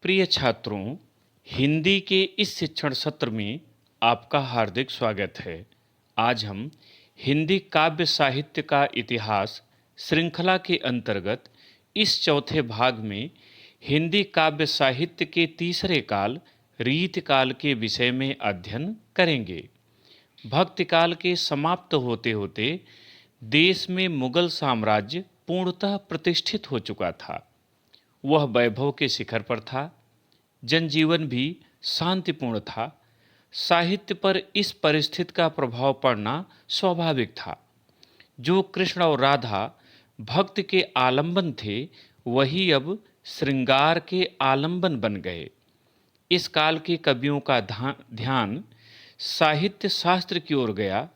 प्रिय छात्रों, हिंदी के इस शिक्षण सत्र में आपका हार्दिक स्वागत है। आज हम हिंदी काव्य साहित्य का इतिहास श्रृंखला के अंतर्गत इस चौथे भाग में हिंदी काव्य साहित्य के तीसरे काल रीतकाल के विषय में अध्ययन करेंगे। भक्तिकाल के समाप्त होते होते देश में मुगल साम्राज्य पूर्णतः प्रतिष्ठित हो चुका था। वह वैभव के शिखर पर था। जनजीवन भी शांतिपूर्ण था। साहित्य पर इस परिस्थिति का प्रभाव पड़ना स्वाभाविक था। जो कृष्ण और राधा भक्त के आलंबन थे, वही अब श्रृंगार के आलंबन बन गए। इस काल के कवियों का ध्यान साहित्य शास्त्र की ओर गया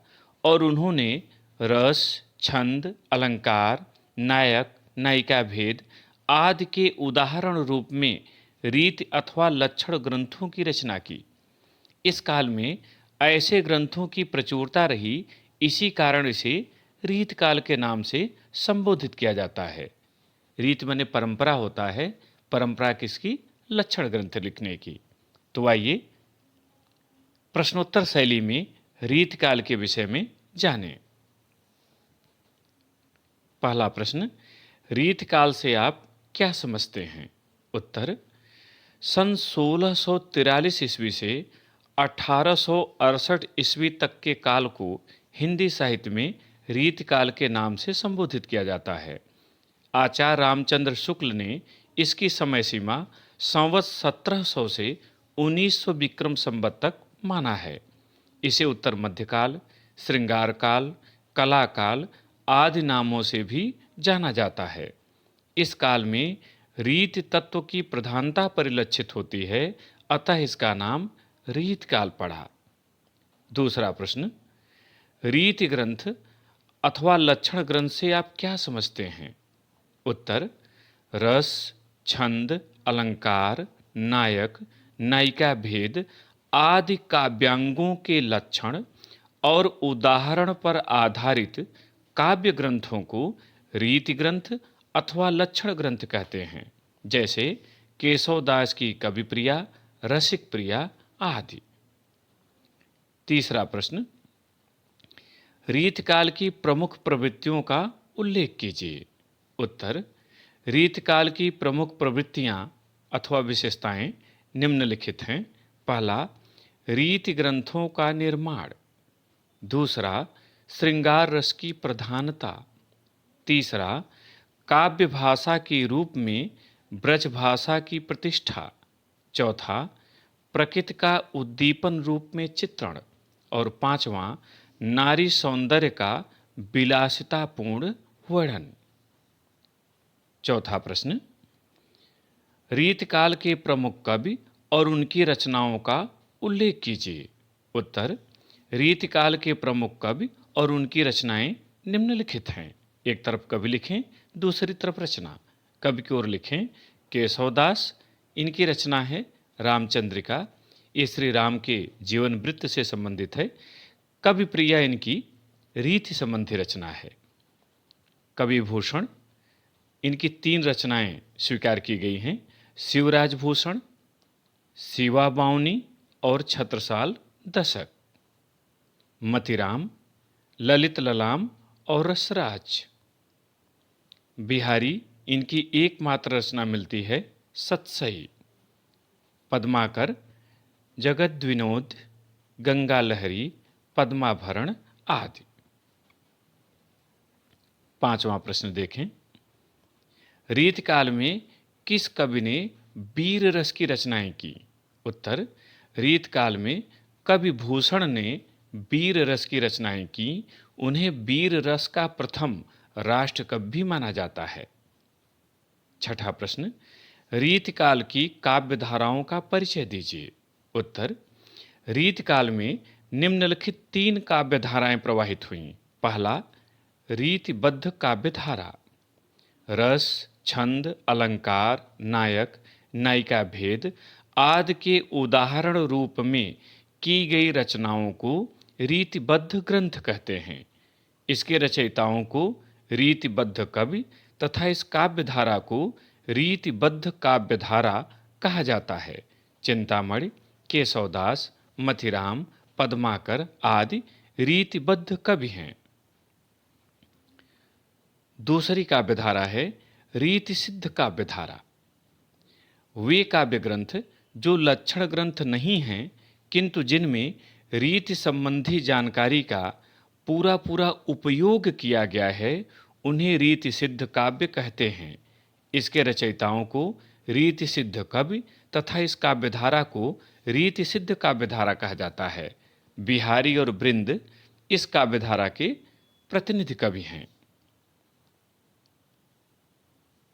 और उन्होंने रस, छंद, अलंकार, नायक, नायिका भेद आदि के उदाहरण रूप में रीति अथवा लक्षण ग्रंथों की रचना की। इस काल में ऐसे ग्रंथों की प्रचुरता रही, इसी कारण इसे रीत काल के नाम से संबोधित किया जाता है। रीत माने परंपरा होता है। परंपरा किसकी? लक्षण ग्रंथ लिखने की। तो आइए प्रश्नोत्तर शैली में रीत काल के विषय में जानें। पहला प्रश्न, रीत काल से आप क्या समझते हैं? उत्तर, सन 1643 ईस्वी से 1868 ईस्वी तक के काल को हिंदी साहित्य में रीत काल के नाम से संबोधित किया जाता है। आचार्य रामचंद्र शुक्ल ने इसकी समय सीमा संवत 1700 से 1900 विक्रम संवत तक माना है। इसे उत्तर मध्यकाल, श्रृंगार काल, कला काल आदि नामों से भी जाना जाता है। इस काल में रीत तत्व की प्रधानता परिलक्षित होती है, अतः इसका नाम रीत काल पड़ा। दूसरा प्रश्न, रीत ग्रंथ अथवा लक्षण ग्रंथ से आप क्या समझते हैं? उत्तर, रस, छंद, अलंकार, नायक, नायिका भेद आदि काव्यांगों के लक्षण और उदाहरण पर आधारित काव्य ग्रंथों को रीति ग्रंथ अथवा लक्षण ग्रंथ कहते हैं, जैसे केशवदास की कविप्रिया, रसिक प्रिया आदि। तीसरा प्रश्न, रीतकाल की प्रमुख प्रवृत्तियों का उल्लेख कीजिए। उत्तर, रीतकाल की प्रमुख प्रवृत्तियां अथवा विशेषताएं निम्नलिखित हैं। पहला, रीति ग्रंथों का निर्माण। दूसरा, श्रृंगार रस की प्रधानता। तीसरा, काव्य भाषा के रूप में ब्रज भाषा की प्रतिष्ठा। चौथा, प्रकृति का उद्दीपन रूप में चित्रण। और पांचवा, नारी सौंदर्य का विलासितापूर्ण वर्णन। चौथा प्रश्न, रीतकाल के प्रमुख कवि और उनकी रचनाओं का उल्लेख कीजिए। उत्तर, रीतकाल के प्रमुख कवि और उनकी रचनाएं निम्नलिखित हैं। एक तरफ कवि लिखें, दूसरी तरफ रचना। कवि की ओर लिखें केशवदास, इनकी रचना है रामचंद्रिका, ये श्री राम के जीवन वृत्त से संबंधित है। कवि प्रिया इनकी रीति संबंधी रचना है। कवि भूषण, इनकी 3 रचनाएं स्वीकार की गई हैं, शिवराज भूषण, शिवा बावनी और छत्रसाल दशक। मतिराम, ललित ललाम और रसराज। बिहारी, इनकी एकमात्र रचना मिलती है सतसई। पद्माकर, जगत विनोद, गंगा लहरी, पद्माभरण आदि। पांचवा प्रश्न देखें, रीतकाल में किस कवि ने वीर रस की रचनाएं की? उत्तर, रीतकाल में कवि भूषण ने वीर रस की रचनाएं की। उन्हें वीर रस का प्रथम राष्ट्र कवि भी माना जाता है। छठा प्रश्न, रीतकाल की काव्य धाराओं का परिचय दीजिए। उत्तर, रीतकाल में निम्नलिखित 3 काव्य धाराएं प्रवाहित हुईं। पहला, रीतिबद्ध काव्य धारा। रस, छंद, अलंकार, नायक, नायिका भेद आदि के उदाहरण रूप में की गई रचनाओं को रीतिबद्ध ग्रंथ कहते हैं। इसके रचयिताओं को रीतिबद्ध कवि तथा इस काव्य धारा को रीतिबद्ध काव्य धारा कहा जाता है। चिंतामणि, केशवदास, मथिराम, पद्माकर आदि रीतिबद्ध कवि हैं। दूसरी काव्यधारा है रीति सिद्ध काव्यधारा। वे काव्य ग्रंथ जो लक्षण ग्रंथ नहीं हैं किंतु जिनमें रीति संबंधी जानकारी का पूरा पूरा उपयोग किया गया है, उन्हें रीति सिद्ध काव्य कहते हैं। इसके रचयिताओं को रीति सिद्ध कवि तथा इस काव्यधारा को रीति सिद्ध काव्यधारा कहा जाता है। बिहारी और बृंद इस काव्यधारा के प्रतिनिधि कवि हैं।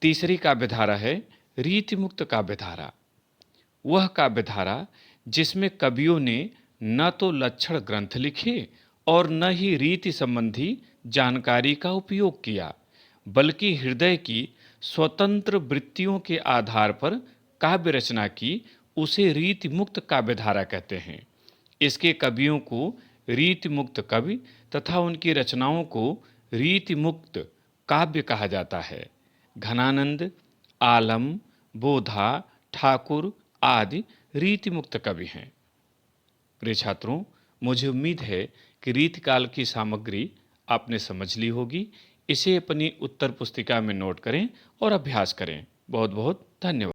तीसरी काव्यधारा है रीति मुक्त काव्यधारा। वह काव्यधारा जिसमें कवियों ने न तो लक्षण ग्रंथ लिखे और न ही रीति संबंधी जानकारी का उपयोग किया, बल्कि हृदय की स्वतंत्र वृत्तियों के आधार पर काव्य रचना की, उसे रीति मुक्त काव्यधारा कहते हैं। इसके कवियों को रीति मुक्त कवि तथा उनकी रचनाओं को रीति मुक्त काव्य कहा जाता है। घनानंद, आलम, बोधा, ठाकुर आदि रीति मुक्त कवि हैं। प्रिय छात्रों, मुझे उम्मीद है कि रीतिकाल की सामग्री आपने समझ ली होगी। इसे अपनी उत्तर पुस्तिका में नोट करें और अभ्यास करें। बहुत बहुत धन्यवाद।